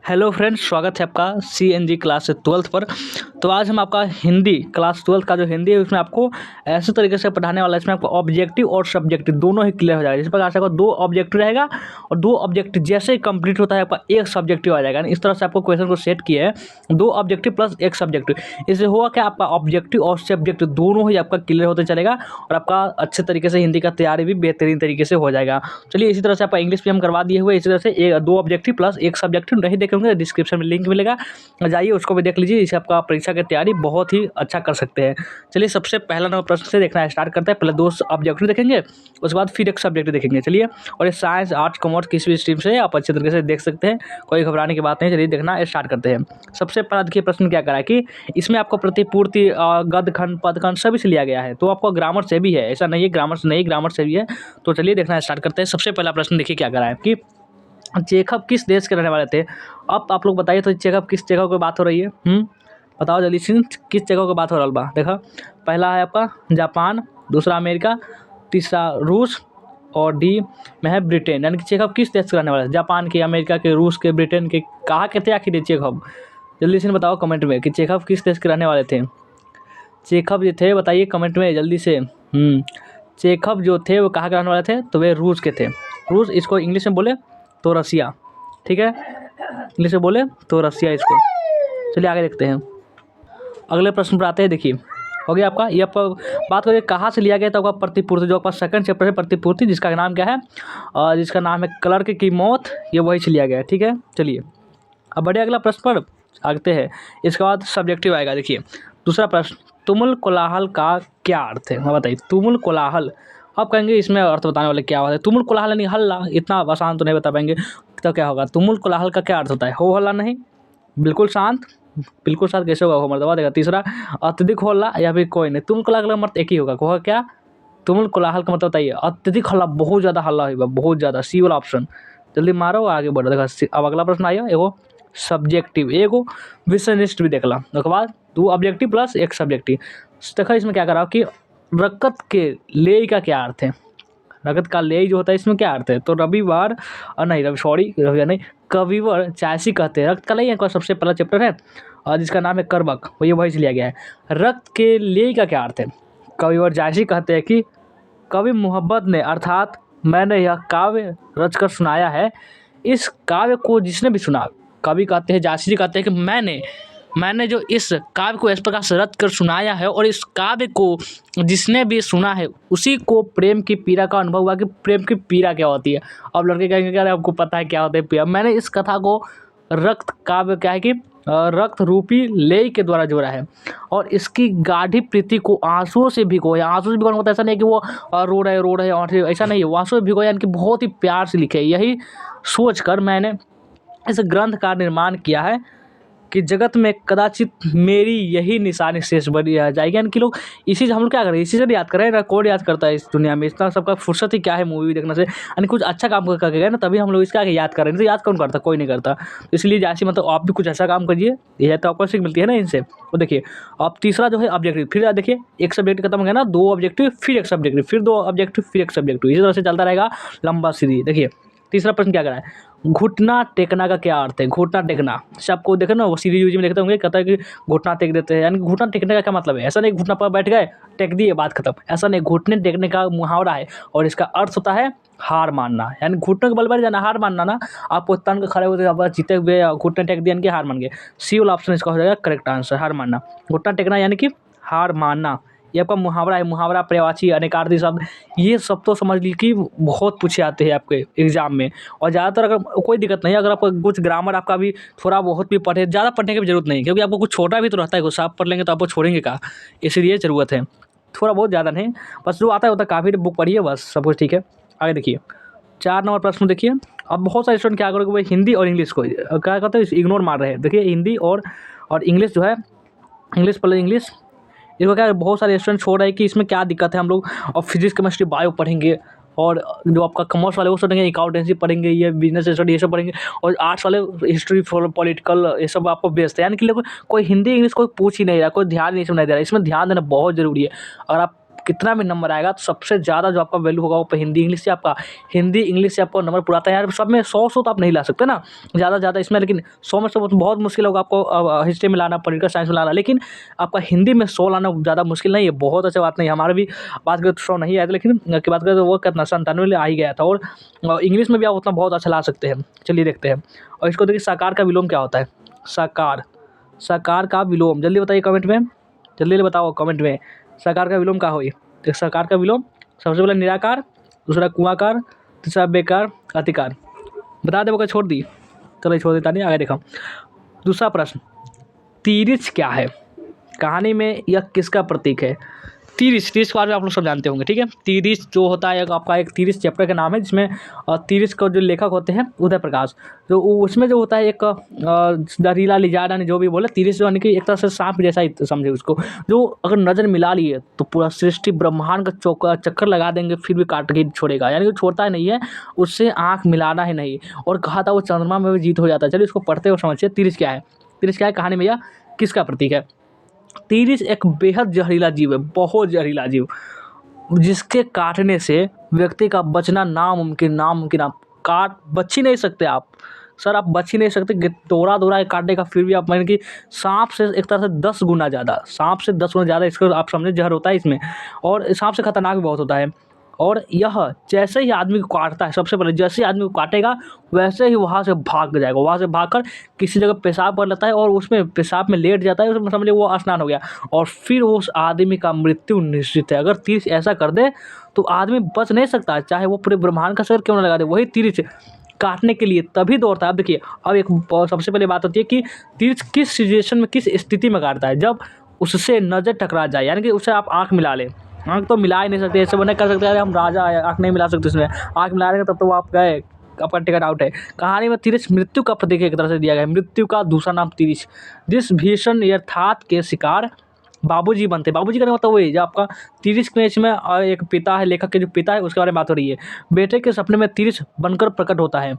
Hello friends, स्वागत है आपका सीएनजी क्लास 12th पर। तो आज हम आपका हिंदी क्लास 12th का जो हिंदी है उसमें आपको ऐसे तरीके से पढ़ाने वाला है। इसमें आपको ऑब्जेक्टिव और सब्जेक्टिव दोनों ही क्लियर हो जाएगा। जिस प्रकार से आपको 2 ऑब्जेक्टिव रहेगा और 2 ऑब्जेक्टिव जैसे ही कंप्लीट होता है आपका एक सब्जेक्टिव आ जाएगा। इस तरह से आपको क्वेश्चन को सेट किया है, 2 ऑब्जेक्टिव प्लस एक सब्जेक्टिव। इससे होगा क्या, आपका ऑब्जेक्टिव और सब्जेक्टिव दोनों ही आपका क्लियर होते चलेगा और आपका अच्छे तरीके से हिंदी का तैयारी भी बेहतरीन तरीके से हो जाएगा। चलिए, इसी तरह से आपका इंग्लिश भी हम करवा दिए हुए। इसी तरह से 2 ऑब्जेक्टिव प्लस एक सब्जेक्टिव नहीं देखे होंगे, डिस्क्रिप्शन में लिंक मिलेगा, जाइए उसको भी देख लीजिए। इससे आपका परीक्षा की तैयारी बहुत ही अच्छा कर सकते हैं। चलिए, सबसे पहला नंबर प्रश्न से देखना स्टार्ट करते हैं। पहले 2 ऑब्जेक्टिव देखेंगे, उसके बाद फिर एक सब्जेक्टिव देखेंगे। चलिए, और ये साइंस, आर्ट्स, कॉमर्स किसी भी स्ट्रीम से आप अच्छे तरीके से देख सकते हैं, कोई घबराने की बात नहीं। चलिए, देखना स्टार्ट करते हैं। सबसे पहला देखिए प्रश्न क्या करा है कि इसमें आपको प्रतिपूर्ति गद्य खंड, पद खंड सभी से लिया गया है। तो आपको ग्रामर से भी है, ऐसा नहीं है ग्रामर से नहीं, ग्रामर से भी है। तो चलिए देखना स्टार्ट करते हैं। सबसे पहला प्रश्न देखिए क्या करा है कि चेखव किस देश के रहने वाले थे। अब आप लोग बताइए, तो चेखव किस जगह की बात हो रही है? बताओ जल्दी से, किस जगह की बात हो रहा बा? देखा, पहला है आपका जापान, दूसरा अमेरिका, तीसरा रूस और डी में है ब्रिटेन। यानी कि चेखव किस देश के रहने वाले थे? जापान के, अमेरिका के, रूस के, ब्रिटेन के। कहाँ के थे आखिर ये चेखव? जल्दी से बताओ कमेंट में कि चेखव किस देश के रहने वाले थे। चेखव जो थे बताइए कमेंट में जल्दी से। चेखव जो थे वो कहाँ के रहने वाले थे? तो वे रूस के थे। रूस, इसको इंग्लिश में बोले तो रसिया। ठीक है, इंग्लिश में बोले तो रसिया इसको। चलिए आगे देखते हैं। अगले प्रश्न पर आते हैं। देखिए, हो गया आपका ये। आपका बात करिए कहाँ से लिया गया, तो आपका प्रतिपूर्ति, जो आपका सेकंड चैप्टर है प्रतिपूर्ति, जिसका नाम क्या है, जिसका नाम है क्लर्क की मौत, ये वही से लिया गया है। ठीक है, चलिए अब बढ़िया अगला प्रश्न पर आते हैं। इसके बाद सब्जेक्टिव आएगा। देखिए दूसरा प्रश्न, तुमुल कोलाहल का क्या अर्थ है? हाँ बताइए, तुमुल कोलाहल। आप कहेंगे इसमें अर्थ बताने वाले क्या होता है? तुमुल कोलाहल यानी हल्ला। इतना आसान तो नहीं बता पाएंगे, तो क्या होगा? तुमुल कोलाहल का क्या अर्थ होता है? हो हल्ला नहीं, बिल्कुल शांत। बिल्कुल शांत कैसे होगा? हो मतलब देगा। तीसरा, अत्यधिक हल्ला या फिर कोई नहीं। तुमुल कोलाहल का मतलब एक ही होगा, होगा क्या? तुमुल कोलाहल का मतलब बताइए। अत्यधिक हल्ला, बहुत ज़्यादा हल्ला होगा, बहुत ज़्यादा। सी वाला ऑप्शन, जल्दी मारो आगे बढ़ो। देखा, अब अगला प्रश्न आइए। एगो सब्जेक्टिव, एगो विषयनिष्ठ भी देखला। उसके बाद 2 ऑब्जेक्टिव प्लस एक सब्जेक्टिव। देखा इसमें क्या करा कि रकत के ले का क्या अर्थ है? रगत का ले जो होता है इसमें क्या अर्थ है? तो रविवार, नहीं रवि, सॉरी रविवार नहीं, कविवर चायसी कहते हैं। रक्त का ले का सबसे पहला चैप्टर है और जिसका नाम है करबक, वो ये वही से लिया गया है। रक्त के ले का क्या अर्थ है? कविवर जायसी कहते हैं कि कवि मोहब्बत ने, अर्थात मैंने यह काव्य रचकर सुनाया है। इस काव्य को जिसने भी सुना, कवि कहते हैं, जायसी कहते हैं कि मैंने जो इस काव्य को इस प्रकार से रच कर सुनाया है और इस काव्य को जिसने भी सुना है उसी को प्रेम की पीड़ा का अनुभव हुआ कि प्रेम की पीड़ा क्या होती है। अब लड़के कहेंगे क्या, आपको पता है क्या होता है पीड़ा? मैंने इस कथा को रक्त काव्य क्या है कि रक्त रूपी लेई के द्वारा जोड़ा है और इसकी गाढ़ी प्रीति को आंसुओं से भिगोया। आंसू से भिगोना मतलब ऐसा नहीं कि वो रो रहे और ऐसा नहीं है, वो आंसू से भिगोया यानी कि बहुत ही प्यार से लिखे। यही सोचकर मैंने इस ग्रंथ का निर्माण किया है कि जगत में कदाचित मेरी यही निशानी शेष बनी रह जाएगी। यानी कि लोग इसी से, हम लोग क्या करें, इसी से याद करें ना। कौन याद करता है इस दुनिया में? इतना सबका फुर्सत ही क्या है मूवी देखने से? यानी कुछ अच्छा काम करके गए ना, तभी हम लोग इसका आगे याद करें। तो याद कौन करता? कोई नहीं करता। तो इसलिए जैसे मतलब आप भी कुछ ऐसा काम करिए, यह तो आपको सीख मिलती है ना इनसे। तो देखिए अब तीसरा जो है ऑब्जेक्टिव, फिर देखिए एक सब्जेक्ट खत्म हो गया ना, 2 ऑब्जेक्टिव फिर एक सब्जेक्टिव, फिर 2 ऑब्जेक्टिव फिर एक सब्जेक्टिव, इसी तरह से चलता रहेगा लंबा सीरीज। देखिए तीसरा प्रश्न क्या करा है, घुटना टेकना का क्या अर्थ है? घुटना टेकना से आपको देखे ना, वो सीरीज यूज में देखते होंगे, कहता है कि घुटना टेक देते हैं। यानी घुटना टेकने का क्या मतलब है? ऐसा नहीं घुटना पर बैठ गए टेक दिए बात खत्म, ऐसा नहीं। घुटने टेकने का मुहावरा है और इसका अर्थ होता है हार मानना। यानी घुटने के बल बैठ जाना, हार मानना ना। आप तन के खड़े होते आप जीते हुए घुटने टेक दिए, यानी कि हार मान गए। सी वाला ऑप्शन इसका हो जाएगा करेक्ट आंसर, हार मानना। घुटना टेकना यानी कि हार मानना, ये आपका मुहावरा है। मुहावरा, पर्यायवाची, अनेकार्थी शब्द, ये सब तो समझ लीजिए कि बहुत पूछे आते हैं आपके एग्जाम में। और ज़्यादातर अगर कोई दिक्कत नहीं है, अगर आपको कुछ ग्रामर आपका भी थोड़ा बहुत भी पढ़े, ज़्यादा पढ़ने की भी जरूरत नहीं, क्योंकि आपको कुछ छोटा भी तो रहता है, कुछ आप पढ़ लेंगे तो आपको छोड़ेंगे का, इसलिए ज़रूरत है। थोड़ा बहुत ज़्यादा नहीं, बस जो आता है होता है, काफ़ी बुक पढ़िए, बस सब कुछ ठीक है। आगे देखिए 4 नंबर प्रश्न देखिए। अब बहुत सारे स्टूडेंट क्या करोगे, वो हिंदी और इंग्लिश को क्या कहते हैं, इग्नोर मार रहे हैं। देखिए हिंदी और इंग्लिश जो है, इंग्लिश पहले इंग्लिश, इसको क्या बहुत सारे स्टूडेंट छोड़ रहे हैं कि इसमें क्या दिक्कत है, हम लोग और फिजिक्स केमिस्ट्री बायो पढ़ेंगे, और जो आपका कॉमर्स वाले वो पढ़ेंगे अकाउंटेंसी पढ़ेंगे, ये बिजनेस स्टडी ये सब पढ़ेंगे, और आर्ट्स वाले हिस्ट्री पॉलिटिकल ये सब आपको बेचते हैं। यानी कि लोग कोई हिंदी इंग्लिश कोई पूछ ही नहीं रहा, कोई ध्यान नहीं दे रहा। इसमें ध्यान देना बहुत ज़रूरी है। अगर आप कितना भी नंबर आएगा तो सबसे ज़्यादा जो आपका वैल्यू होगा वो हिंदी इंग्लिश से आपका, हिंदी इंग्लिश से आपको नंबर पूरा आता है यार। सब में 100 तो आप नहीं ला सकते ना, ज़्यादा ज़्यादा इसमें, लेकिन 100 में से बहुत मुश्किल होगा आपको हिस्ट्री में लाना, पॉलिटिकल साइंस में लाना, लेकिन आपका हिंदी में 100 लाना ज़्यादा मुश्किल नहीं है, बहुत अच्छा बात नहीं है। हमारा भी बात करें तो 100 नहीं आया था, लेकिन की बात करें तो वो कितना 97 आ ही गया था। और इंग्लिश में भी आप उतना बहुत अच्छा ला सकते हैं। चलिए देखते हैं। और इसको देखिए, साकार का विलोम क्या होता है? साकार, साकार का विलोम जल्दी बताइए कमेंट में, जल्दी बताओ कमेंट में, साकार का विलोम क्या होई? तो साकार का विलोम सबसे पहले निराकार, दूसरा कुआकार, तीसरा बेकार, अतिकार। बता दे, वो छोड़ दी, चलो छोड़ देता नहीं, आगे देखा। दूसरा प्रश्न, तिरिच क्या है? कहानी में यह किसका प्रतीक है? तिरिच, तिरिच के बारे में आप लोग सब जानते होंगे, ठीक है। तिरिच जो होता है आपका एक तिरिच चैप्टर का नाम है, जिसमें तिरिच का जो लेखक होते हैं उदय प्रकाश, जो उसमें जो होता है एक दरीला लिजाडा ने जो भी बोला, तिरिच जो यानी कि एक तरह से सांप जैसा ही समझे उसको, जो अगर नज़र मिला लिए तो पूरा सृष्टि ब्रह्मांड का चक्कर लगा देंगे फिर भी काट के छोड़ेगा, यानी कि छोड़ता ही नहीं है, उससे आँख मिलाना ही नहीं। और कहा था वो चंद्रमा में भी जीत हो जाता है। चलिए इसको पढ़ते हुए समझिए, तिरिच क्या है? तिरिच क्या है, कहानी में यह किसका प्रतीक है? तिरिच एक बेहद जहरीला जीव है, बहुत जहरीला जीव, जिसके काटने से व्यक्ति का बचना नामुमकिन। आप बच ही नहीं सकते आप, सर आप बच ही नहीं सकते। दौड़ा काटने का, फिर भी आप माने कि सांप से एक तरह से 10 गुना ज़्यादा, सांप से 10 गुना ज़्यादा इसको आप समझे जहर होता है इसमें, और सांप से खतरनाक भी बहुत होता है। और यह जैसे ही आदमी को काटता है, सबसे पहले जैसे ही आदमी को काटेगा वैसे ही वहाँ से भाग जाएगा, वहाँ से भागकर किसी जगह पेशाब कर लेता है और उसमें पेशाब में लेट जाता है, उसमें समझिए वो स्नान हो गया, और फिर उस आदमी का मृत्यु निश्चित है। अगर तीर ऐसा कर दे तो आदमी बच नहीं सकता, चाहे वो पूरे ब्रह्मांड का शरीर क्यों ना लगा दे, वही तीर काटने के लिए तभी दौड़ता है। अब देखिए, अब एक सबसे पहले बात होती है कि तीर किस सिचुएशन में, किस स्थिति में काटता है, जब उससे नज़र टकरा जाए, यानी कि उससे आप आँख मिला लें। आँख तो मिला ही नहीं सकते, ऐसे वो नहीं कर सकते, अरे हम राजा है आँख नहीं मिला सकते, इसमें आँख मिला लेंगे तब तो वो आप गए, आपका टिकट आउट है। कहानी में तिरिच मृत्यु का प्रतीक एक तरह से दिया गया है, मृत्यु का दूसरा नाम तिरिच, जिस भीषण यथार्थ के शिकार बाबूजी बनते। बाबूजी का मतलब वही जो आपका तिरिच में, इसमें एक पिता है, लेखक के जो पिता है उसके बारे में बात हो रही है। बेटे के सपने में तिरिच बनकर प्रकट होता है,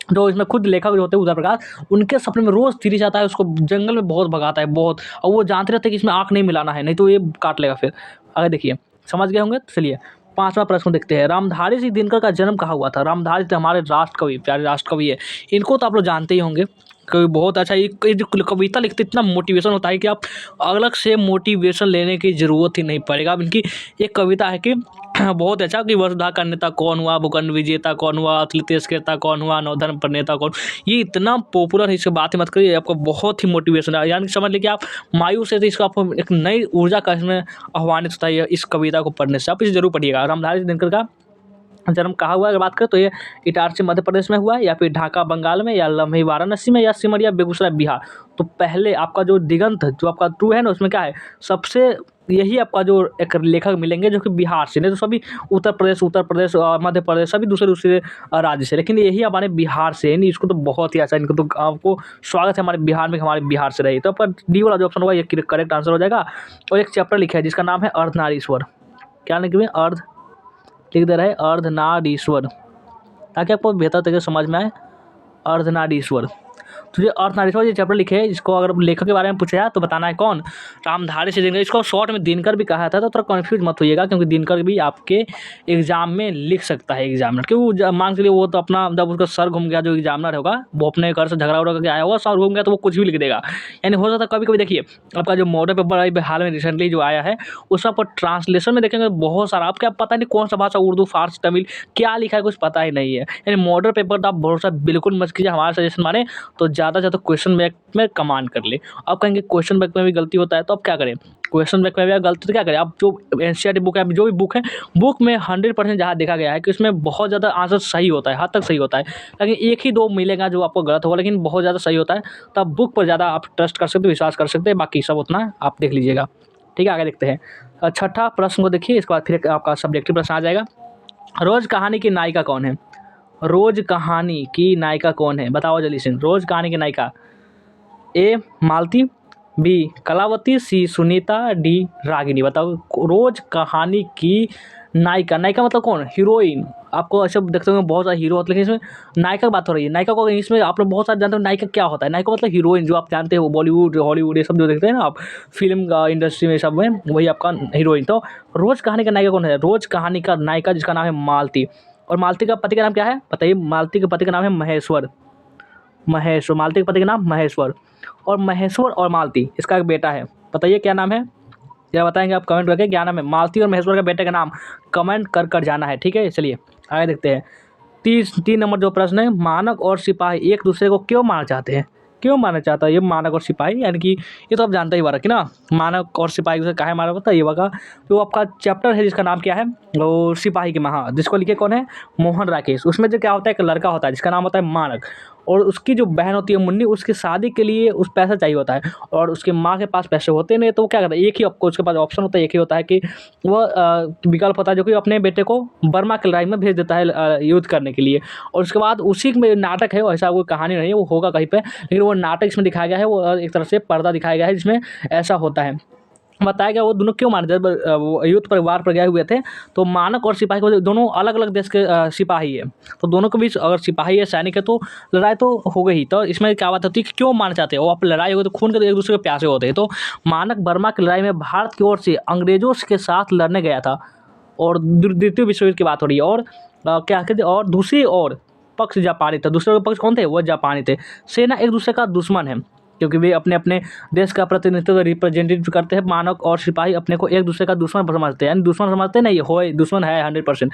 जो इसमें खुद लेखक जो होते हैं उदय प्रकाश, उनके सपने में रोज़ तिरिच आता है, उसको जंगल में बहुत भगाता है बहुत, और वो जानते रहते हैं कि इसमें आँख नहीं मिलाना है, नहीं तो ये काट लेगा। फिर आगे देखिए, समझ गए होंगे। चलिए 5वां प्रश्न देखते हैं, रामधारी सिंह दिनकर का जन्म कहाँ हुआ था? रामधारी सिंह हमारे राष्ट्र कवि, प्यारे राष्ट्र कवि है, इनको तो आप लोग जानते ही होंगे। कवि बहुत अच्छा, ये जो कविता लिखते इतना मोटिवेशन होता है कि आप अलग से मोटिवेशन लेने की ज़रूरत ही नहीं पड़ेगा। अब इनकी एक कविता है कि बहुत अच्छा कि वसुधा का नेता कौन हुआ, भूखंड विजेता कौन हुआ, अखिलेश केता कौन हुआ, नवधर्म प्रणेता कौन। ये इतना पॉपुलर है, इससे बात ही मत करिए, आपको बहुत ही मोटिवेशन है, यानी समझ लीजिए आप मायूस है तो इसको आपको एक नई ऊर्जा का इसमें आह्वानित होता है इस कविता को पढ़ने से। आप इसे जरूर पढ़िएगा। रामधारी दिनकर का जन्म कहाँ हुआ अगर बात करें तो ये इटारसी मध्य प्रदेश में हुआ, या फिर ढाका बंगाल में, या लम्हे वाराणसी में, या सिमरिया बेगूसराय बिहार। तो पहले आपका जो दिगंत जो आपका ट्रू है ना, उसमें क्या है, सबसे यही आपका जो एक लेखक मिलेंगे जो कि बिहार से, नहीं तो सभी उत्तर प्रदेश मध्य प्रदेश सभी दूसरे राज्य से, लेकिन यही हमारे बिहार से, नहीं इसको तो बहुत ही अच्छा, इनको तो आपको स्वागत है हमारे बिहार में, हमारे बिहार से रही। तो आपका डी वाला जो ऑप्शन होगा ये करेक्ट आंसर हो जाएगा। और एक चैप्टर लिखा है जिसका नाम है अर्धनारीश्वर, क्या लिखे अर्ध लिख दे रहे हैं अर्धनारीश्वर, ताकि आपको बेहतर तरीके से समझ में आए। अर्धनारीश्वर, तो ये अर्धनारीश्वर ये चैप्टर लिखे, इसको अगर लेखक के बारे में पूछा जाए तो बताना है कौन, रामधारी सिंह दिनकर। इसको शॉर्ट में दिनकर भी कहा था, तो थोड़ा कन्फ्यूज मत होइएगा, क्योंकि दिनकर भी आपके एग्जाम में लिख सकता है एग्जामिनर, क्योंकि मान के लिए वो तो अपना जब उसका सर घूम गया, जो एग्जामिनर होगा वो अपने घर से झगड़ा उगड़ा करके आया होगा, सर घूम गया तो वो कुछ भी लिख देगा। यानी हो सकता है कभी कभी देखिए आपका जो मॉडल पेपर अभी हाल में रिसेंटली जो आया है उसका पर ट्रांसलेशन में देखेंगे बहुत सारा, आपको पता नहीं कौन सा भाषा, उर्दू फारसी तमिल क्या लिखा है कुछ पता ही नहीं है। यानी मॉडल पेपर तो आप भरोसा बिल्कुल मत कीजिए, हमारा सजेशन माने तो ज़्यादा से ज़्यादा क्वेश्चन बैंक में कमांड कर ले। आप कहेंगे क्वेश्चन बैंक में भी गलती होता है, तो आप क्या करें, क्वेश्चन बैंक में भी गलती तो क्या करें, आप जो एनसीईआरटी बुक है, जो भी बुक है, बुक में 100% जहाँ देखा गया है कि उसमें बहुत ज़्यादा आंसर सही होता है, हद तक सही होता है, लेकिन एक ही दो मिलेगा जो आपको गलत होगा, लेकिन बहुत ज़्यादा सही होता है। तो आप बुक पर ज़्यादा आप ट्रस्ट कर सकते, विश्वास कर सकते हैं, बाकी सब उतना आप देख लीजिएगा। ठीक है, आगे देखते हैं। छठा प्रश्न को देखिए, इसके बाद फिर आपका सब्जेक्टिव प्रश्न आ जाएगा। रोज कहानी की नायिका कौन है? रोज कहानी की नायिका कौन है, बताओ जल्दी से। रोज कहानी की नायिका, ए मालती, बी कलावती, सी सुनीता, डी रागिनी। बताओ रोज कहानी की नायिका, नायिका मतलब कौन, हीरोइन, आपको ऐसे देखते होंगे बहुत सारे हीरो होते हैं, लेकिन इसमें नायिका की बात हो रही है। नायिका को इसमें आप लोग बहुत सारे जानते हो नायिका क्या होता है। नायिका मतलब हीरोइन, जो आप जानते हो बॉलीवुड हॉलीवुड ये सब जो देखते हैं ना आप फिल्म इंडस्ट्री में सब में, वही आपका हीरोइन। तो रोज कहानी का नायिका कौन है? रोज कहानी का नायिका जिसका नाम है मालती। और मालती का पति का नाम क्या है बताइए? मालती के पति का नाम है महेश्वर। मालती के पति का नाम महेश्वर। और महेश्वर और मालती इसका एक बेटा है, बताइए क्या नाम है? या बताएंगे आप कमेंट करके क्या नाम है? मालती और महेश्वर के बेटे का नाम कमेंट कर जाना है, ठीक है। चलिए आगे देखते हैं। 3 नंबर जो प्रश्न है, मानक और सिपाही एक दूसरे को क्यों मारना चाहते हैं? क्यों मारना चाहता है ये मानक और सिपाही? यानी कि ये तो आप जानते ही बारा कि ना, मानक और सिपाही उसे काहे मारा होता है ये वाला जो आपका चैप्टर है जिसका नाम क्या है, वो सिपाही के महा, जिसको लिखे कौन है? मोहन राकेश। उसमें जो क्या होता है, एक लड़का होता है जिसका नाम होता है मानक, और उसकी जो बहन होती है मुन्नी, उसकी शादी के लिए उस पैसा चाहिए होता है, और उसकी माँ के पास पैसे होते नहीं, तो वो क्या करता है, एक ही आपको उसके पास ऑप्शन होता है, एक ही होता है कि वह विकल्प होता है जो कि अपने बेटे को बर्मा की लड़ाई में भेज देता है युद्ध करने के लिए। और उसके बाद उसी में नाटक है, ऐसा कोई कहानी नहीं है, वो होगा कहीं पे, लेकिन वो नाटक इसमें दिखाया गया है, वो एक तरह से पर्दा दिखाया गया है जिसमें ऐसा होता है। बताया गया वो दोनों क्यों मारे, जब वो युद्ध परिवार पर गए हुए थे, तो मानक और सिपाही को दोनों अलग अलग देश के सिपाही है, तो दोनों के बीच अगर सिपाही है सैनिक है तो लड़ाई तो हो गई ही। तो इसमें क्या बात होती है कि क्यों मारना चाहते हैं? वो आप लड़ाई हो तो खून के तो एक दूसरे के प्यासे होते हैं। तो मानक बर्मा की लड़ाई में भारत की ओर से अंग्रेजों के साथ लड़ने गया था, और द्वितीय विश्व युद्ध की बात हो रही है। और क्या कहते, और दूसरी ओर पक्ष जापानी था। दूसरे पक्ष कौन थे? वो जापानी थे। सेना एक दूसरे का दुश्मन है, क्योंकि वे अपने अपने देश का प्रतिनिधित्व रिप्रेजेंटेटिव करते हैं। मानक और सिपाही अपने को एक दूसरे का दुश्मन समझते हैं, यानी दुश्मन समझते नहीं हो, दुश्मन है 100%।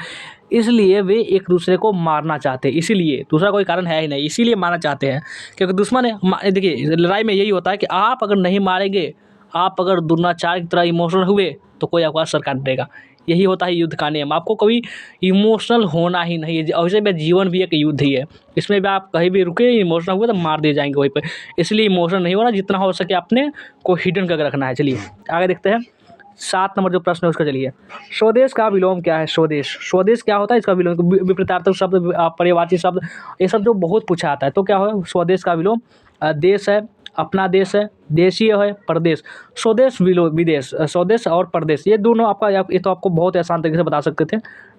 इसलिए वे एक दूसरे को मारना चाहते हैं, इसीलिए, दूसरा कोई कारण है ही नहीं, इसीलिए मारना चाहते हैं क्योंकि दुश्मन है। देखिए लड़ाई में यही होता है कि आप अगर नहीं मारेंगे, आप अगर दुर्नाचार की तरह इमोशनल हुए तो कोई आपका असर कर देगा। यही होता है युद्ध का नियम, आपको कभी इमोशनल होना ही नहीं है। वैसे भी जीवन भी एक युद्ध ही है, इसमें भी आप कहीं भी रुके इमोशनल हुए तो मार दिए जाएंगे वहीं पे। इसलिए इमोशनल नहीं होना, जितना हो सके अपने को हिडन करके रखना है। चलिए आगे देखते हैं। 7 नंबर जो प्रश्न है उसका, चलिए, स्वदेश का विलोम क्या है? स्वदेश, स्वदेश क्या होता है? इसका विलोम विपरीतार्थक शब्द, पर्यायवाची शब्द, ये सब जो बहुत पूछा आता है। तो क्या हो स्वदेश का विलोम? देश है, अपना देश है, देशीय है, प्रदेश। स्वदेश विदेश, स्वदेश और प्रदेश, ये दोनों आपका, ये तो आपको बहुत आसान तरीके से बता सकते थे,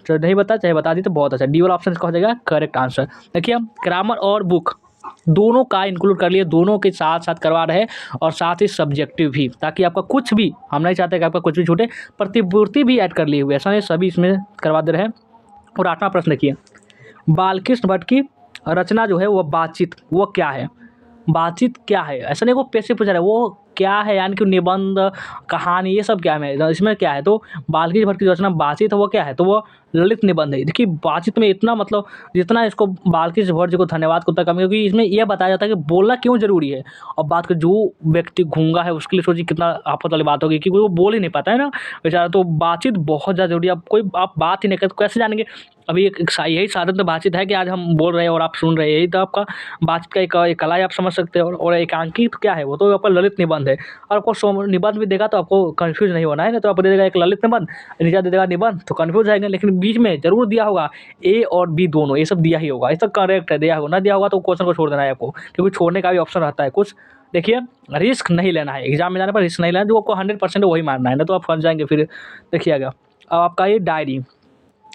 तो नहीं बता, चाहे बता दी तो बहुत अच्छा। डी वाला ऑप्शन इसका हो जाएगा करेक्ट आंसर। देखिए हम ग्रामर और बुक दोनों का इंक्लूड कर लिए, दोनों के साथ साथ करवा रहे हैं, और साथ ही सब्जेक्टिव भी, ताकि आपका कुछ भी, हम नहीं चाहते कि आपका कुछ भी छूटे, प्रतिपूर्ति भी ऐड कर लिए हुए, ऐसा नहीं सभी इसमें करवा दे रहे हैं। और 8वां प्रश्न देखिए, बालकृष्ण भट्ट की रचना जो है वो बातचीत, वो क्या है? बातचीत क्या है? ऐसा नहीं वो पैसे पूछ रहा है, वो क्या है, यानी कि निबंध, कहानी, ये सब क्या है, इसमें क्या है? तो बाल्की भट्ट की जो रचना बातचीत है वो क्या है? तो वो ललित निबंध है। देखिए बातचीत में इतना मतलब, जितना इसको बाल्की भट्ट जी को धन्यवाद को कम है, क्योंकि इसमें यह बताया जाता है कि बोलना क्यों जरूरी है। और बात कर जो व्यक्ति गूंगा है उसके लिए सोचिए कितना आफत वाली बात होगी, क्योंकि वो बोल ही नहीं पाता है ना बेचारा। तो बातचीत बहुत ज़्यादा जरूरी है। आप बात ही नहीं करते कैसे जानेंगे? अभी एक यही साधन तो बातचीत है कि आज हम बोल रहे हैं और आप सुन रहे हैं, यही तो आपका बातचीत का एक कला है, आप समझ सकते हो। और एकांकित क्या है? वो तो आपका ललित निबंध है। और आपको निबंध भी देगा तो आपको कंफ्यूज नहीं होना है ना, तो आपको दे देगा एक ललित निबंध, नीचे दे देगा निबंध, तो कंफ्यूज जाएंगे। लेकिन बीच में जरूर दिया होगा ए और बी दोनों, ये सब दिया ही होगा, ये सब करेक्ट है, दिया होगा। ना दिया होगा तो क्वेश्चन को छोड़ देना है आपको, क्योंकि छोड़ने का भी ऑप्शन रहता है कुछ। देखिए रिस्क नहीं लेना है, एग्जाम में जाने पर रिस्क नहीं लेना, जो आपको 100% वही मारना है, ना तो आप फंस जाएंगे फिर। देखिएगा अब आपका ये डायरी,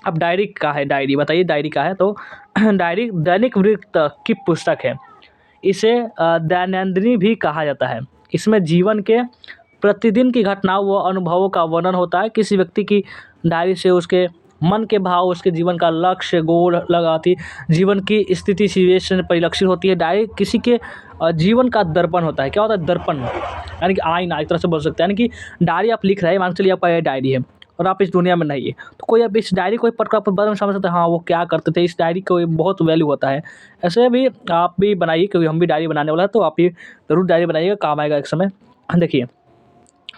अब डायरी का है, डायरी बताइए डायरी का है? तो डायरी दैनिक वृत्त की पुस्तक है, इसे दैनंदिनी भी कहा जाता है। इसमें जीवन के प्रतिदिन की घटनाओं व अनुभवों का वर्णन होता है। किसी व्यक्ति की डायरी से उसके मन के भाव, उसके जीवन का लक्ष्य, गोल लगाती, जीवन की स्थिति सिचुएशन परिलक्षित होती है। डायरी किसी के जीवन का दर्पण होता है। क्या होता है? दर्पण, यानी कि आईना एक तरह से बोल सकते हैं। यानी कि डायरी आप लिख रहे हैं, मान के चलिए आपका ये डायरी है और आप इस दुनिया में नहीं है, तो कोई अब इस डायरी को पढ़कर आप बाद में समझ सकते हैं हाँ वो क्या करते थे, इस डायरी को बहुत वैल्यू होता है। ऐसे भी आप भी बनाइए, क्योंकि हम भी डायरी बनाने वाला है, तो आप ये ज़रूर डायरी बनाइएगा, काम आएगा एक समय। देखिए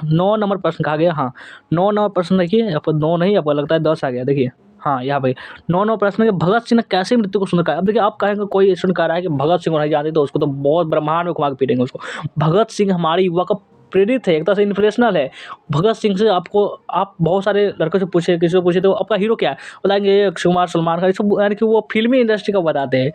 9 नंबर प्रश्न कहा गया, हाँ 9 नंबर प्रश्न देखिए, आपको 9 नहीं, आपको लगता है 10 आ गया। देखिए हाँ यहाँ भाई 9 नंबर प्रश्न है, भगत सिंह ने कैसे मृत्यु को सुनकर। अब देखिए आप कहेंगे कोई स्टूडेंट कह रहा है कि भगत सिंह को नहीं जानते, तो उसको तो बहुत ब्रह्मांड में घुमा के पीटेंगे उसको। भगत सिंह हमारे युवा का प्रेरित है, एक तरह से इंस्पिरेशनल है। भगत सिंह से आपको, आप बहुत सारे लड़कों से पूछे, किसी को पूछे तो आपका हीरो क्या है, बताएंगे अक्षय कुमार, सलमान खान, सब यानी कि वो फिल्मी इंडस्ट्री का बताते हैं।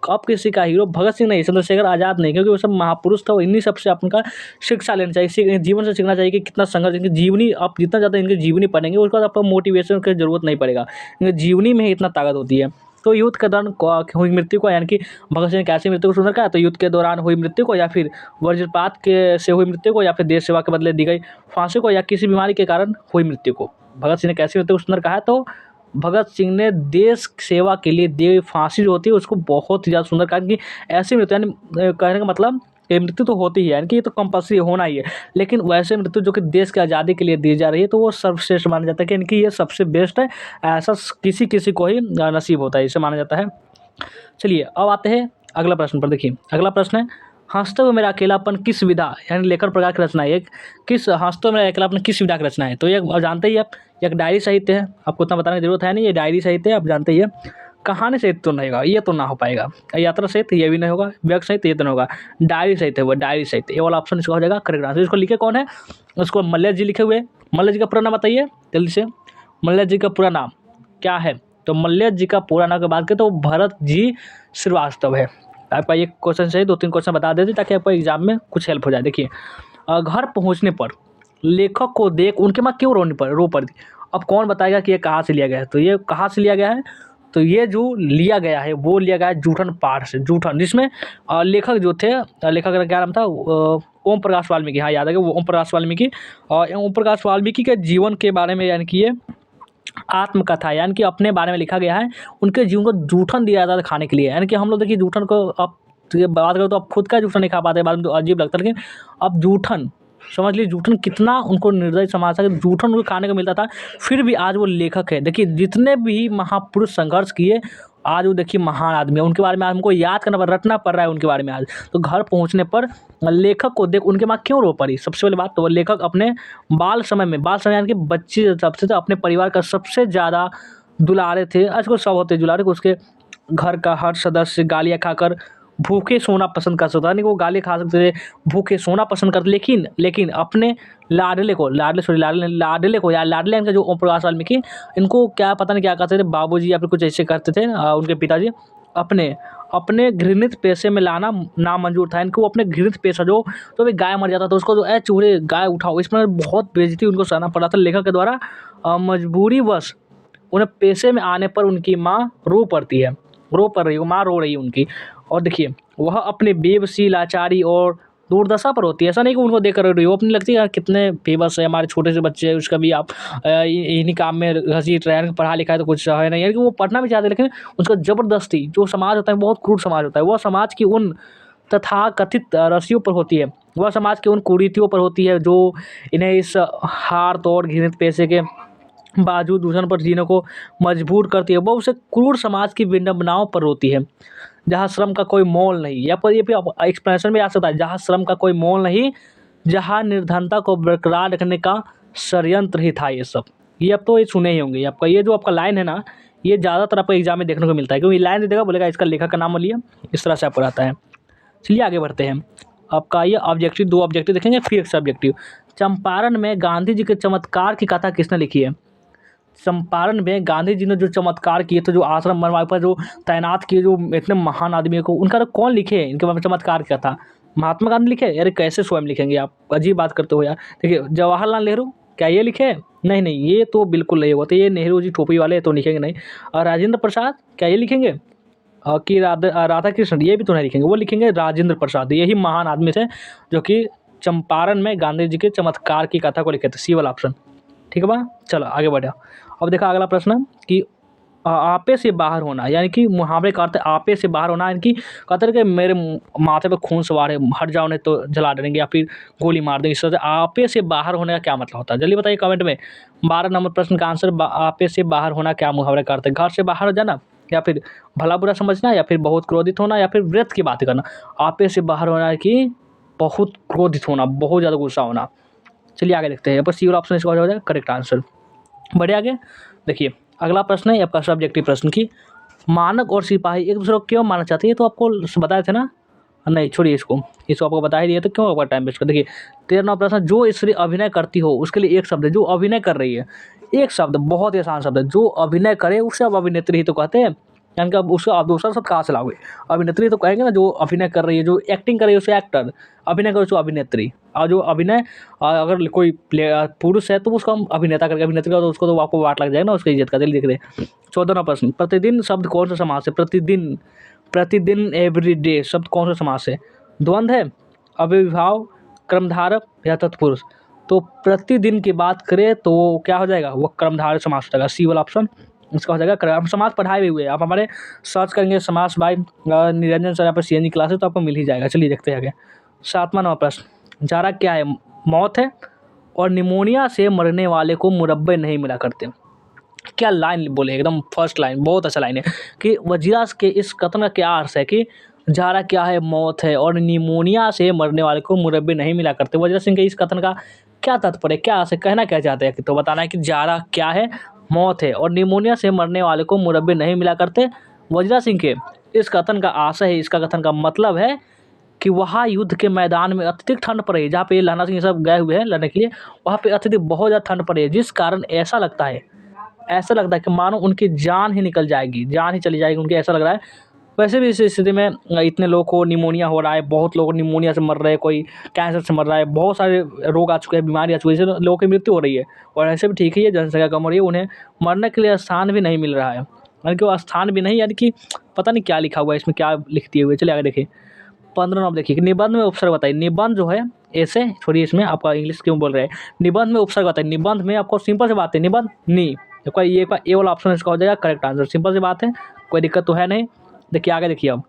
अब किसी का हीरो भगत सिंह नहीं, चंद्रशेखर आज़ाद नहीं, क्योंकि वो सब महापुरुष था। इन्हीं सब से आपका शिक्षा लेनी चाहिए, जीवन से सीखना चाहिए कि कितना संघर्ष, इनकी जीवनी आप जितना ज़्यादा इनकी जीवनी पढ़ेंगे उसके बाद आपको मोटिवेशन की जरूरत नहीं पड़ेगा, इनकी जीवनी में ही इतना ताकत होती है। तो युद्ध के दौरान हुई मृत्यु को, यानी कि भगत सिंह ने कैसे मृत्यु को सुंदर कहा, तो युद्ध के दौरान हुई मृत्यु को, या फिर वज्रपात के से हुई मृत्यु को, या फिर देश सेवा के बदले दी गई फांसी को, या किसी बीमारी के कारण हुई मृत्यु को। भगत सिंह ने कैसी मृत्यु को सुंदर कहा है, तो भगत सिंह ने देश सेवा के लिए दी गई फांसी जो होती है उसको बहुत ही ज़्यादा सुंदर कहा कि ऐसी मृत्यु, यानी कहने का मतलब ये मृत्यु तो होती ही है, यानी कि ये तो कंपल्सरी होना ही है, लेकिन वैसे मृत्यु जो कि देश की आज़ादी के लिए दी जा रही है तो वो सर्वश्रेष्ठ माना जाता है कि इनकी ये सबसे बेस्ट है। ऐसा किसी किसी को ही नसीब होता है, इसे माना जाता है। चलिए अब आते हैं अगला प्रश्न पर। देखिए अगला प्रश्न है, हंसते हुए मेरा अकेलापन किस विधा यानी लेखन प्रकार की रचना है। एक किस हंसते हुए मेरा अकेलापन किस विधा की रचना है, तो ये आप जानते ही है, एक डायरी साहित्य है, आपको उतना बताने की जरूरत है नहीं, ये डायरी साहित्य है, आप जानते ही है। कहानी साहित्य तो नहीं होगा, ये तो ना हो पाएगा। यात्रा साहित्य ये भी नहीं होगा, व्यंग्य साहित्य ये तो नहीं होगा। डायरी साहित्य होगा, डायरी साहित्य, ये वाला ऑप्शन इसका हो जाएगा करेक्ट आंसर। इसको लिखे कौन है, उसको मल्ल जी लिखे हुए। मल्ल जी का पूरा नाम बताइए जल्दी से, मल्ल जी का पूरा नाम क्या है, तो मल्ल जी का पूरा नाम की बात करें तो भरत जी श्रीवास्तव है। आपका एक क्वेश्चन चाहिए, 2-3 क्वेश्चन बता देते ताकि आपको एग्जाम में कुछ हेल्प हो जाए। देखिए घर पहुंचने पर लेखक को देख उनके माँ क्यों रो पड़ी। अब कौन बताएगा कि ये कहाँ से लिया गया है, तो ये कहाँ से लिया गया है, तो ये जो लिया गया है वो लिया गया है जूठन पाठ से। जूठन जिसमें लेखक जो थे, लेखक का क्या नाम था, ओम प्रकाश वाल्मीकि, हाँ याद है कि वो ओम प्रकाश वाल्मीकि, और ओम प्रकाश वाल्मीकि के जीवन के बारे में, यानी कि ये आत्मकथा यानी कि अपने बारे में लिखा गया है। उनके जीवन को जूठन दिया जाता था खाने के लिए, यानी कि हम लोग देखिए जूठन को अब तो ये बात करो तो अब खुद का जूठन नहीं खा पाते, बाद में तो अजीब लगता है, लेकिन अब जूठन समझ लीजिए जूठन कितना उनको निर्दयी समाज था, जूठन उनको खाने को मिलता था, फिर भी आज वो लेखक है। देखिए जितने भी महापुरुष संघर्ष किए आज वो देखिए महान आदमी है, उनके बारे में आज हमको याद करना रटना पड़ रहा है उनके बारे में आज। तो घर पहुंचने पर लेखक को देख उनके माँ क्यों रो पड़ी, सबसे पहले बात तो वो लेखक अपने बाल समय यानी कि बच्चे सबसे तो अपने परिवार का सबसे ज़्यादा दुलारे थे। आजकल सब होते दुलारे को, उसके घर का हर सदस्य गालियाँ खाकर भूखे सोना पसंद कर सकता है, नहीं वो गाली खा सकते थे, भूखे सोना पसंद करते, लेकिन अपने लाडले को यार लाडले इनका जो ओम प्रकाश वाल्मीकि, इनको क्या पता नहीं क्या कहते थे, बाबूजी या फिर कुछ ऐसे करते थे उनके पिताजी, अपने घृणित पेशे में लाना नामंजूर था इनको। अपने घृणित पेशा जो तो भी गाय मर जाता था उसको तो चूहे गाय उठाओ, इसमें बहुत बेइज्जती उनको सहना पड़ा था लेखक के द्वारा। मजबूरी वश उन्हें पेशे में आने पर उनकी माँ रो पड़ रही है, माँ रो रही है उनकी। और देखिए वह अपने बेबसी लाचारी और दुर्दशा पर होती है, ऐसा नहीं कि उनको देख कर रही हो, अपनी लगती है यार कितने बेबस है हमारे छोटे से बच्चे, उसका भी आप इन्हीं काम में घसीट रहे हैं, पढ़ा लिखा है तो कुछ है नहीं, यानी कि वो पढ़ना भी चाहते हैं लेकिन उसका ज़बरदस्ती जो समाज होता है बहुत क्रूर समाज होता है, वह समाज की उन तथाकथित रस्सियों पर होती है, वह समाज की उन कुरीतियों पर होती है जो इन्हें इस हार तोड़ घृणित पैसे के बावजूद दूसरों पर जीने को मजबूर करती है। वो उसे क्रूर समाज की विडंबनाओं पर होती है, जहाँ श्रम का कोई मोल नहीं, या पर ये भी एक्सप्लेनेशन में आ सकता है, जहाँ श्रम का कोई मोल नहीं, जहाँ निर्धनता को बरकरार रखने का षड्यंत्र ही था ये सब। ये अब तो ये सुने ही होंगे, आपका ये जो आपका लाइन है ना, ये ज़्यादातर आपको एग्जाम में देखने को मिलता है, क्योंकि लाइन दे देगा बोलेगा इसका लेखक का नाम बोलिए, इस तरह से आपको रहता है। चलिए आगे बढ़ते हैं। आपका ये ऑब्जेक्टिव 2 ऑब्जेक्टिव देखेंगे, फिर एक सब्जेक्टिव। चंपारण में गांधी जी के चमत्कार की कथा किसने लिखी है। चंपारण में गांधी जी ने जो चमत्कार किए थे, जो आश्रम बनवाए पर जो तैनात किए, जो इतने महान आदमी को, उनका तो कौन लिखे, इनके बारे में चमत्कार क्या था, महात्मा गांधी लिखे, अरे कैसे स्वयं लिखेंगे आप, अजीब बात करते हो यार। देखिए जवाहरलाल नेहरू क्या ये लिखे, नहीं ये तो बिल्कुल नहीं होगा, तो ये नेहरू जी टोपी वाले तो लिखेंगे नहीं। और राजेंद्र प्रसाद क्या ये लिखेंगे, कि राधा कृष्ण ये भी तो नहीं लिखेंगे, वो लिखेंगे राजेंद्र प्रसाद, यही महान आदमी थे जो कि चंपारण में गांधी जी के चमत्कार की कथा को लिखे थे, सी वाला ऑप्शन, ठीक है बा। चलो आगे बढ़ा। अब देखा अगला प्रश्न कि आपे से बाहर होना, यानी कि मुहावरे का अर्थ आपे से बाहर होना, यानी कि कहते हैं कि मेरे माथे पे खून सवार है, हट जाओ नहीं तो जला देंगे या फिर गोली मार देंगे, इस तरह से आपे से बाहर होने का क्या मतलब होता है, जल्दी बताइए कमेंट में। 12 नंबर प्रश्न का आंसर, आपे से बाहर होना क्या मुहावरे का अर्थ है, घर से बाहर हो जाना, या फिर भला बुरा समझना, या फिर बहुत क्रोधित होना, या फिर व्रत की बात करना। आपे से बाहर होना कि बहुत क्रोधित होना, बहुत ज़्यादा गुस्सा होना। चलिए आगे देखते हैं, यहाँ पर सी वाला ऑप्शन इसका हो जाएगा करेक्ट आंसर। बढ़े आगे। देखिए अगला प्रश्न है आपका सब्जेक्टिव प्रश्न की, मानक और सिपाही एक दूसरे को क्यों मानना चाहते हैं, तो आपको बताए थे ना, नहीं छोड़िए इसको आपको बता ही दिए तो क्यों आपका टाइम वेस्ट कर। देखिए 13वां प्रश्न, जो स्त्री अभिनय करती हो, उसके लिए एक शब्द है, जो अभिनय कर रही है, एक शब्द बहुत ही आसान शब्द है, जो अभिनय करे उसे अब अभिनेत्री ही तो कहते हैं। यानी कि अब उसका आप दूसरा शब्द कहाँ से लाओगे? अभिनेत्री तो कहेंगे ना, जो अभिनय कर रही है, जो एक्टिंग कर रही है उसे एक्टर, अभिनय कर रही है उसको अभिनेत्री, और जो अभिनय अगर कोई पुरुष है तो उसको हम अभिनेता करके, अभिनेत्री का तो उसको तो आपको वाट लग जाएगा ना उसकी इज्जत का। चलिए देख रहे हैं 14वां प्रश्न, प्रतिदिन शब्द कौन सा समास है? प्रतिदिन, प्रतिदिन एवरीडे शब्द कौन सा समास है? द्वंद्व है, अव्ययीभाव, कर्मधारय या तत्पुरुष? तो प्रतिदिन की बात करें तो वो क्या हो जाएगा? वो कर्मधारय समास हो जाएगा, सी वाला ऑप्शन इसका हो जाएगा। हम समास पढ़ाए भी हुए हैं, आप हमारे सर्च करेंगे समास बाय निरंजन सर यहाँ पर CNG क्लासेस, तो आपको मिल ही जाएगा। चलिए देखते हैं आगे। 7वां नंबर प्रश्न, जारा क्या है? मौत है, और निमोनिया से मरने वाले को मुरब्बे नहीं मिला करते। क्या लाइन बोले, एकदम फर्स्ट लाइन, बहुत अच्छा लाइन है कि वजीरा के इस कथन का क्या अर्थ है कि जारा क्या है? मौत है, और निमोनिया से मरने वाले को मुरब्बे नहीं मिला करते। वजीरा सिंह के इस कथन का क्या तात्पर्य, क्या अर्थ है, कहना क्या चाहते हैं? तो बताना है कि जारा क्या है? मौत है, और निमोनिया से मरने वाले को मुरब्बे नहीं मिला करते। वजीरा सिंह के इस कथन का आशय है, इसका कथन का मतलब है कि वहाँ युद्ध के मैदान में अत्यधिक ठंड पड़ रही है, जहाँ पे लहना सिंह सब गए हुए हैं लड़ने के लिए, वहाँ पे अत्यधिक बहुत ज़्यादा ठंड पड़ रही है, जिस कारण ऐसा लगता है कि मानो उनकी जान ही निकल जाएगी, जान ही चली जाएगी उनकी, ऐसा लग रहा है। वैसे भी इस स्थिति में इतने लोगों को निमोनिया हो रहा है, बहुत लोग निमोनिया से मर रहे हैं, कोई कैंसर से मर रहा है, बहुत सारे रोग आ चुके हैं, बीमारी आ चुकी है, इससे लोगों की मृत्यु हो रही है। और ऐसे भी ठीक ही है, जनसंख्या कम हो रही है, उन्हें मरने के लिए स्थान भी नहीं मिल रहा है, यानी कि वो स्थान भी नहीं, यानी कि पता नहीं क्या लिखा हुआ है इसमें, क्या लिख दिए हुए। चलिए आगे देखिए 15 नंबर देखिए कि निबंध में उपसर्ग बताइए। निबंध जो है, ऐसे छोड़िए, इसमें आपका इंग्लिश क्यों बोल रहे हैं, निबंध में उपसर्ग बताइए। निबंध में आपको सिंपल सी बात है, निबंध नी, आपका ये का ए वाला ऑप्शन इसका हो जाएगा करेक्ट आंसर, सिंपल सी बात है, कोई दिक्कत तो है नहीं। देखिए आगे देखिए अब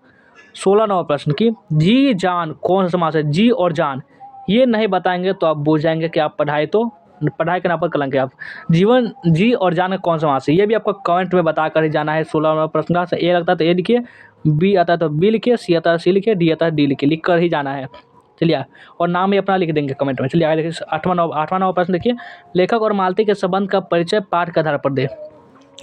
16 नंबर प्रश्न की जी जान कौन सा समास है? जी और जान ये नहीं बताएंगे तो आप बूझ जाएंगे कि आप पढ़ाई के नाम पर कलंक है आप। जीवन, जी और जान का कौन सा समास है, ये भी आपको कमेंट में बता कर ही जाना है। 16 नंबर प्रश्न का ए लगता है तो ए लिखिए, बी आता है तो बी लिखिए, सी आता है सी लिखिए, डी आता है डी लिखिए, लिख कर ही जाना है। चलिए, और नाम ही अपना लिख देंगे कमेंट में। चलिए आगे देखिए 8वां नंबर प्रश्न देखिए, लेखक और मालती के संबंध का परिचय पाठ के आधार पर दे।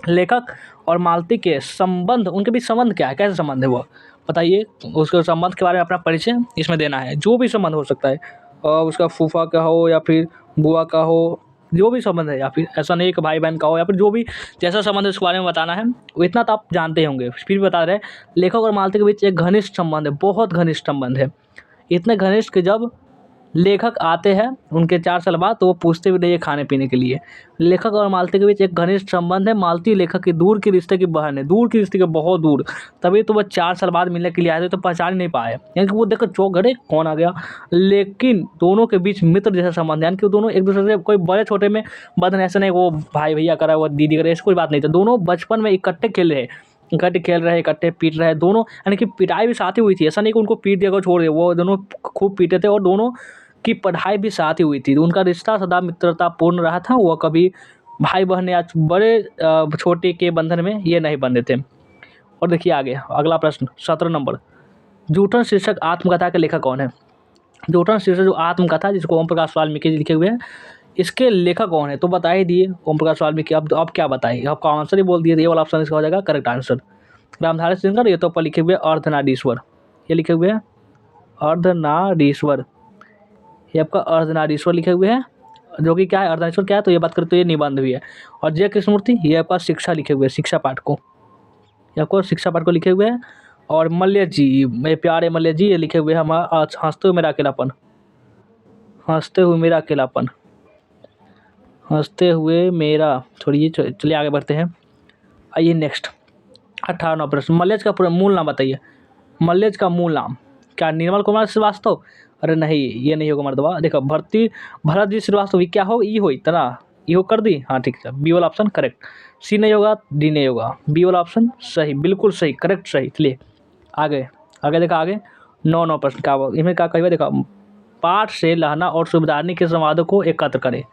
लेखक और मालती के संबंध, उनके बीच संबंध क्या है, कैसे संबंध है वो बताइए। उसके संबंध के बारे में अपना परिचय इसमें देना है, जो भी संबंध हो सकता है, और उसका फूफा का हो या फिर बुआ का हो, जो भी संबंध है, या फिर ऐसा नहीं कि भाई बहन का हो, या फिर जो भी जैसा संबंध है उसके बारे में बताना है। वो इतना तो आप जानते होंगे, फिर भी बता रहे हैं। लेखक और मालती के बीच एक घनिष्ठ संबंध है, बहुत घनिष्ठ संबंध है, इतने घनिष्ठ कि जब लेखक आते हैं उनके 4 साल बाद तो वो पूछते भी नहीं है खाने पीने के लिए। लेखक और मालती के बीच एक घनिष्ठ संबंध है, मालती लेखक की दूर की रिश्ते की बहन है, दूर की रिश्ते के बहुत दूर, तभी तो वह 4 साल बाद मिलने के लिए आए थे, तो पहचान ही नहीं पाए, यानी कि वो देखकर चौंक गए कौन आ गया। लेकिन दोनों के बीच मित्र जैसा संबंध है, यानी कि दोनों एक दूसरे से कोई बड़े छोटे में बंधन, ऐसे नहीं वो भाई भैया करा वो दीदी करे, ऐसी कोई बात नहीं था। दोनों बचपन में इकट्ठे खेल रहे, इकट्ठे पीट रहे दोनों, यानी कि पिटाई भी साथ ही हुई थी, ऐसा नहीं कि उनको पीट दिया को छोड़ दिया, वो दोनों खूब पीटे थे, और दोनों की पढ़ाई भी साथ ही हुई थी। उनका रिश्ता सदा मित्रतापूर्ण रहा था, वो कभी भाई बहन या बड़े छोटे के बंधन में ये नहीं बंधे थे। और देखिए आगे अगला प्रश्न 17 नंबर, जूठन शीर्षक आत्मकथा के लेखक कौन है? जूठन शीर्षक जो आत्मकथा जिसको ओम प्रकाश वाल्मीकि जी लिखे हुए हैं, इसके लेखक कौन है? तो बता ही दिए ओम प्रकाश वाल्मीकि। अब क्या बताइए, आपका आंसर ही बोल दिए, ये वाला ऑप्शन इसका हो जाएगा करेक्ट आंसर। रामधारी सिंह ये तो ऊपर लिखे हुए अर्धनारीश्वर, ये लिखे हुए हैं अर्धनारीश्वर, ये आपका अर्धनारीश्वर लिखे हुए हैं, जो कि क्या है अर्धनारीश्वर क्या है, तो ये बात करें तो ये निबंध भी है। और जय कृष्णमूर्ति ये आपका शिक्षा लिखे हुए हैं, शिक्षा पाठ को, ये आपको शिक्षा पाठ को लिखे हुए हैं। और मल्य जी, मेरे प्यारे मल्य जी, ये लिखे हुए हैं हमारा हंसते हुए मेरा अकेलापन, हंसते हुए मेरा अकेलापन, हंसते हुए मेरा, छोड़िए चलिए आगे बढ़ते हैं। आइए नेक्स्ट 18वां प्रश्न, मल्यज का पूरा मूल नाम बताइए। मल्यज का मूल नाम क्या? निर्मल कुमार श्रीवास्तव? अरे नहीं, ये नहीं होगा मर्दवा। देखो भरत जी श्रीवास्तव, क्या हो ई हो इतना, ये हो कर दी, हाँ ठीक है, बी वाला ऑप्शन करेक्ट। सी नहीं होगा, डी नहीं होगा, बी वाला ऑप्शन सही, बिल्कुल सही, करेक्ट सही। चलिए आगे देखा आगे 9 प्रश्न का, इनमें क्या कहिए, देखा पाठ से लहना और सूबेदारनी के संवादों को एकत्र करें।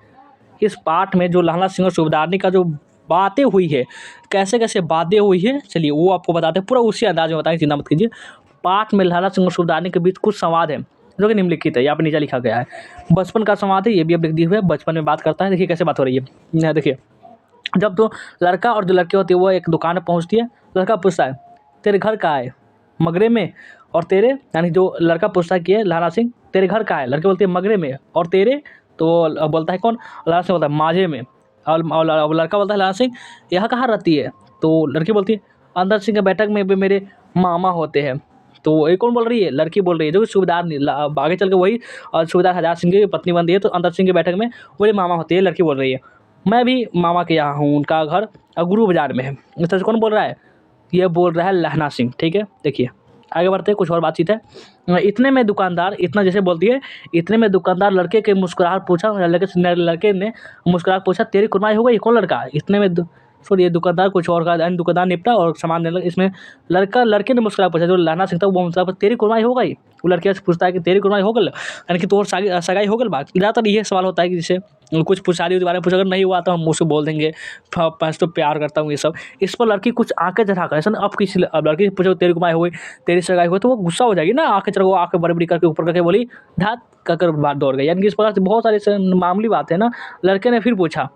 इस पाठ में जो लहना सिंह और सूबेदारनी का जो बातें हुई है, कैसे कैसे बातें हुई है, चलिए वो आपको बताते हैं, पूरा उसी अंदाज में बताएंगे, चिंता मत कीजिए। पाठ में लहना सिंह और सूबेदारनी के बीच कुछ संवाद है जो कि निम्नलिखित है, यहाँ पर नीचे लिखा गया है। बचपन का संवाद है, ये भी अब लिख दिए हुए, बचपन में बात करता है। देखिए कैसे बात हो रही है, देखिए जब तो लड़का और जो लड़की होती है वो एक दुकान में पहुँचती है, लड़का पूछता है तेरे घर कहाँ है? मगरे में। और तेरे, यानी जो लड़का पूछता है कि लहना सिंह तेरे घर कहाँ है? लड़की बोलती है मगरे में। और तेरे, तो बोलता है कौन? लहना सिंह बोलता है माझे में। और लड़का बोलता है लहना सिंह यह कहाँ रहती है? तो लड़की बोलती है अंदर सिंह की बैठक में भी मेरे मामा होते हैं। तो ये कौन बोल रही है? लड़की बोल रही है, जो कि सूबेदार नहीं आगे चल के वही सूबेदार हजारा सिंह की पत्नी बनती है। तो अंदर सिंह की बैठक में मेरे मामा होते हैं, लड़की बोल रही है। मैं भी मामा के यहाँ हूँ, उनका घर गुरु बाजार में है। इस तरह से कौन बोल रहा है? ये बोल रहा है लहना सिंह। ठीक है, देखिए आगे बढ़ते हैं, कुछ और बातचीत है। इतने में दुकानदार, इतना जैसे बोलती है, इतने में दुकानदार लड़के के मुस्कुराहट पूछा, लड़के ने मुस्कुराहट पूछा, तेरी कुर्बानी हो गई? कौन लड़का? इतने में सॉरी, ये दुकानदार कुछ और का, अन्य दुकानदार निपटा और सामान देने लगा। इसमें लड़के ने मुस्कुरा पूछा, जो लहना सिंह था वो मुस्कुरा, तेरी कुर्बानी हो गई? वो लड़के से पूछता है कि तेरी कुर्बानी हो गई, यानी कि तोर सगाई हो गई बात। ज़्यादातर ये सवाल होता है कि जैसे कुछ शादी के बारे में पूछा, अगर नहीं हुआ तो हम उसको बोल देंगे मैं तो प्यार करता हूँ, ये सब। इस पर लड़की कुछ आंखें चढ़ा कर, ऐसा ना, अब लड़की से पूछो तेरी कुर्बानी हो गई, तेरी सगाई हो गई, तो वो गुस्सा हो जाएगी ना, आंखें चढ़ा, आंखें बड़ी बड़ी करके ऊपर करके बोली, धात कर बात दौड़ गई। यानी कि इस प्रकार से बहुत सारी मामूली बात है ना। लड़के ने फिर पूछा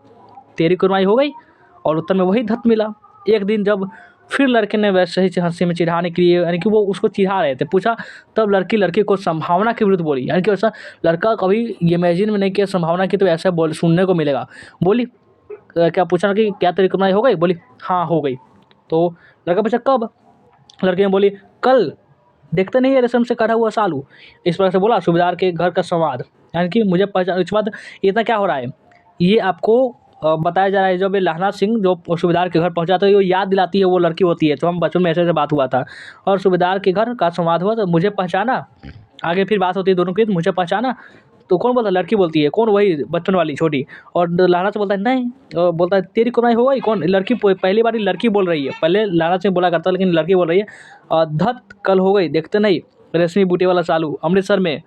तेरी कुर्बानी हो गई, और उत्तर में वही धत मिला। एक दिन जब फिर लड़के ने वैसे ही हंसी में चिढ़ाने के लिए, यानी कि वो उसको चिढ़ा रहे थे, पूछा, तब लड़की को संभावना के विरुद्ध बोली। यानी कि ऐसा लड़का कभी इमेजिन में नहीं किया संभावना की, तो ऐसा बोल सुनने को मिलेगा। बोली क्या पूछा कि क्या तेरी कुर्बानी हो गई? बोली हाँ हो गई। तो लड़का पूछा कब? लड़की ने बोली कल, देखते नहीं है रेशम से कटा हुआ सालू। इस प्रकार से बोला सूबेदार के घर का संवाद। यानी कि मुझे पहचान, इसके बाद इतना क्या हो रहा है, ये आपको बताया जा रहा है। जब ये लहना सिंह जो सूबेदार के घर पहुंचा तो ये याद दिलाती है वो लड़की होती है, तो हम बचपन में ऐसे बात हुआ था और सूबेदार के घर का संवाद हुआ, तो मुझे पहचाना। आगे फिर बात होती है दोनों की, तो मुझे पहचाना। तो कौन बोलता है? लड़की बोलती है, कौन? वही बचपन वाली छोटी। और लहना से बोलता है नहीं, और बोलता है तेरी कुर्बानी हो गई? कौन? लड़की, पहली बार लड़की बोल रही है। पहले लहना सिंह बोला करता, लेकिन लड़की बोल रही है, धत कल हो गई, देखते नहीं रेशमी बूटी वाला सालू अमृतसर में।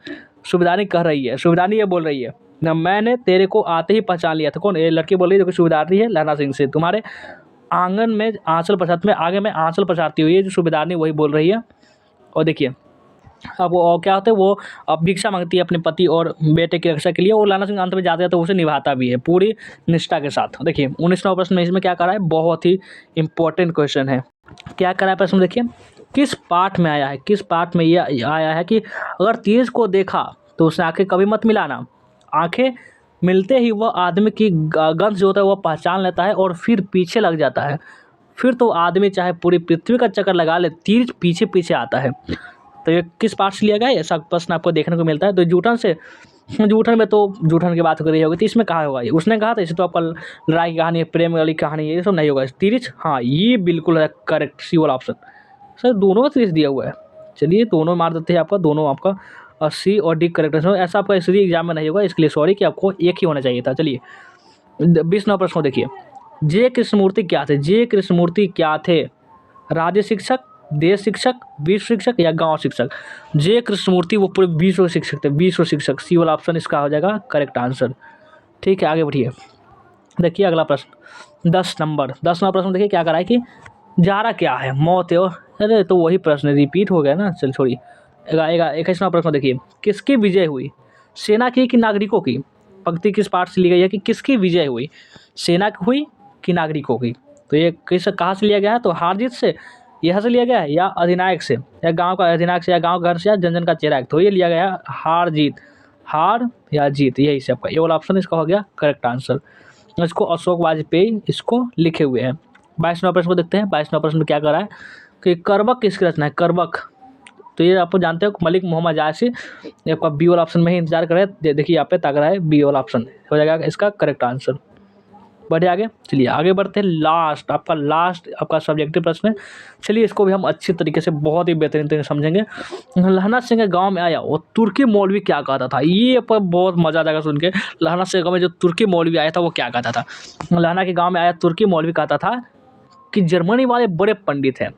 सूबेदारनी कह रही है, सूबेदारनी ये बोल रही है ना, मैंने तेरे को आते ही पहचान लिया था। कौन? ये लड़की बोल रही है, जो कि सूबेदारनी है लहना सिंह से। तुम्हारे आंगन में आंचल पसारते में, आगे में आंचल पसारती हुई है, जो सूबेदारनी वही बोल रही है। और देखिए अब वो क्या होता है, वो अब भिक्षा मांगती है अपने पति और बेटे की रक्षा के लिए, और लहना सिंह अंत में जाते हैं तो उसे निभाता भी है पूरी निष्ठा के साथ। देखिए 19वां प्रश्न में इसमें क्या करा है, बहुत ही इंपॉर्टेंट क्वेश्चन है। क्या करा है प्रश्न देखिए, किस पाठ में आया है, किस पाठ में यह आया है कि अगर तीर को देखा तो उसने आंखें कभी मत मिलाना। आंखें मिलते ही वह आदमी की गंध जो होता है वह पहचान लेता है और फिर पीछे लग जाता है। फिर तो आदमी चाहे पूरी पृथ्वी का चक्कर लगा ले, तीर पीछे पीछे आता है। तो ये किस पाठ से लिया गया है, ऐसा प्रश्न आपको देखने को मिलता है। तो जूठन से, जूठन में तो जूठन की बात कर रही होगी, तो इसमें कहा होगा, उसने कहा था इसे तो आपका लड़ाई की कहानी है, प्रेम वाली कहानी है, ये सब नहीं होगा। तिरछ, हाँ ये बिल्कुल है करेक्ट, सी वाला ऑप्शन। सर दोनों का तिरछ दिया हुआ है, चलिए दोनों मार देते हैं आपका, दोनों आपका सी और डी करेक्ट है। ऐसा आपका इसलिए एग्जाम में नहीं होगा, इसके लिए सॉरी कि आपको एक ही होना चाहिए था। चलिए 20वां प्रश्न को देखिए, जे कृष्णमूर्ति क्या थे? जे कृष्णमूर्ति क्या थे? राज्य शिक्षक, देश शिक्षक, विश्व शिक्षक या गांव शिक्षक? जे कृष्णमूर्ति वो पूरे विश्व के शिक्षक थे, विश्व शिक्षक। सी वाला ऑप्शन इसका हो जाएगा करेक्ट आंसर। ठीक है, आगे बढ़िए। देखिए अगला प्रश्न 10 नंबर, 10वां प्रश्न देखिए क्या करा है कि जारा क्या है? मौत है। अरे तो वही प्रश्न रिपीट हो गया ना, चल छोड़िए। 21वां प्रश्न देखिए, किसकी विजय हुई? सेना की कि नागरिकों की? पंक्ति किस पाठ से ली गई है कि किसकी विजय हुई? सेना की हुई कि नागरिकों की? तो ये कहाँ से लिया गया है? तो हार जीत से यहाँ से लिया गया है, या अधिनायक से, या गांव का अधिनायक से, या गांव घर से, या जन जन का चेहरा। तो ये लिया गया है हार जीत, हार या जीत, यही से आपका ये वाला ऑप्शन इसका हो गया करेक्ट आंसर। इसको अशोक वाजपेयी इसको लिखे हुए हैं। 22वां प्रश्न को देखते हैं। 22वां प्रश्न क्या कर रहा है कि करबक किसकी रचना है? करबक, तो ये आप जानते हो मलिक मोहम्मद जायसी। ये आपका बी वाला ऑप्शन में ही इंतजार कर रहे हैं, देखिए यहाँ पे ताक रहा है बी वाला ऑप्शन हो जाएगा इसका करेक्ट आंसर। बढ़े आगे, चलिए आगे बढ़ते हैं। लास्ट आपका सब्जेक्टिव प्रश्न है। चलिए इसको भी हम अच्छी तरीके से बहुत ही बेहतरीन तरीके से समझेंगे। लहना सिंह के गांव में आया वो तुर्की मौलवी क्या कहता था? ये पर बहुत मजा आ जाएगा सुन के। लहना सिंह के गाँव में जो तुर्की मौलवी आया था वो क्या कहता था? लहना के गाँव में आया तुर्की मौलवी कहता था कि जर्मनी वाले बड़े पंडित हैं,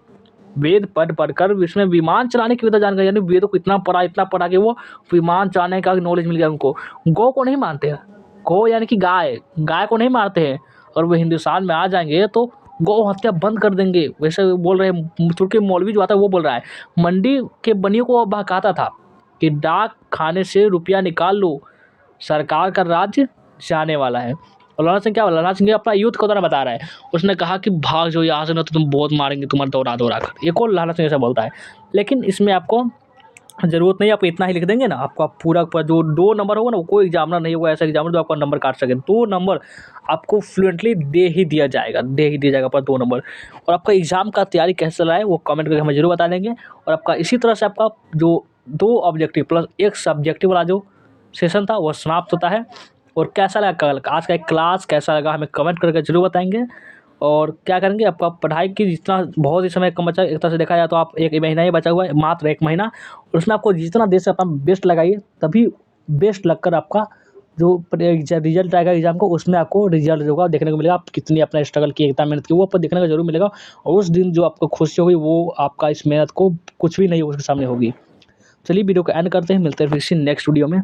वेद पढ़कर इसमें विमान चलाने की विधा जान गए। यानी वेदों को इतना पढ़ा कि वो विमान चलाने का नॉलेज मिल गया उनको। गौ को नहीं मानते हैं, गौ यानी कि गाय को नहीं मारते हैं, और वो हिंदुस्तान में आ जाएंगे तो गौ हत्या बंद कर देंगे, वैसे बोल रहे हैं। तुर्की मौलवी जो आता है वो बोल रहा है। मंडी के बनियों को बहकाता था कि डाक खाने से रुपया निकाल लो, सरकार का राज्य जाने वाला है। और लहना सिंह क्या, लहना सिंह अपना युद्ध को तरह बता रहा है। उसने कहा कि भाग जो यहाँ से, ना तो तुम बहुत मारेंगे, तुम्हारा दौड़ा कर। ये कौन? लहना सिंह ऐसा बोलता है। लेकिन इसमें आपको ज़रूरत नहीं, आप इतना ही लिख देंगे ना, आपका पूरा का जो 2 नंबर होगा ना, वो कोई एग्जामिनर नहीं होगा ऐसा एग्जामिनर जो आपका नंबर काट सके। 2 नंबर आपको फ्लुएंटली दे ही दिया जाएगा, पर 2 नंबर। और आपका एग्ज़ाम का तैयारी कैसे चल रहा है वो कमेंट करके हमें ज़रूर बता देंगे। और आपका इसी तरह से आपका जो 2 ऑब्जेक्टिव प्लस 1 सब्जेक्टिव वाला जो सेशन था वो समाप्त होता है। और कैसा लगा कल आज का क्लास कैसा लगा हमें कमेंट करके ज़रूर बताएँगे। और क्या करेंगे, आपका पढ़ाई की जितना बहुत ही समय कम बचा है, एक तरह से देखा जाए तो आप 1 महीना ही बचा हुआ है, मात्र 1 महीना। उसमें आपको जितना दे सकता अपना बेस्ट लगाइए, तभी बेस्ट लगकर आपका जो रिजल्ट आएगा एग्ज़ाम को, उसमें आपको रिजल्ट जो होगा देखने को मिलेगा। आप कितनी अपना स्ट्रगल किए, कितना मेहनत की, वो आपको देखने को ज़रूर मिलेगा। और उस दिन जो आपको खुशी होगी वो आपका इस मेहनत को कुछ भी नहीं उसके सामने होगी। चलिए वीडियो को एंड करते हैं, मिलते हैं फिर किसी नेक्स्ट वीडियो में।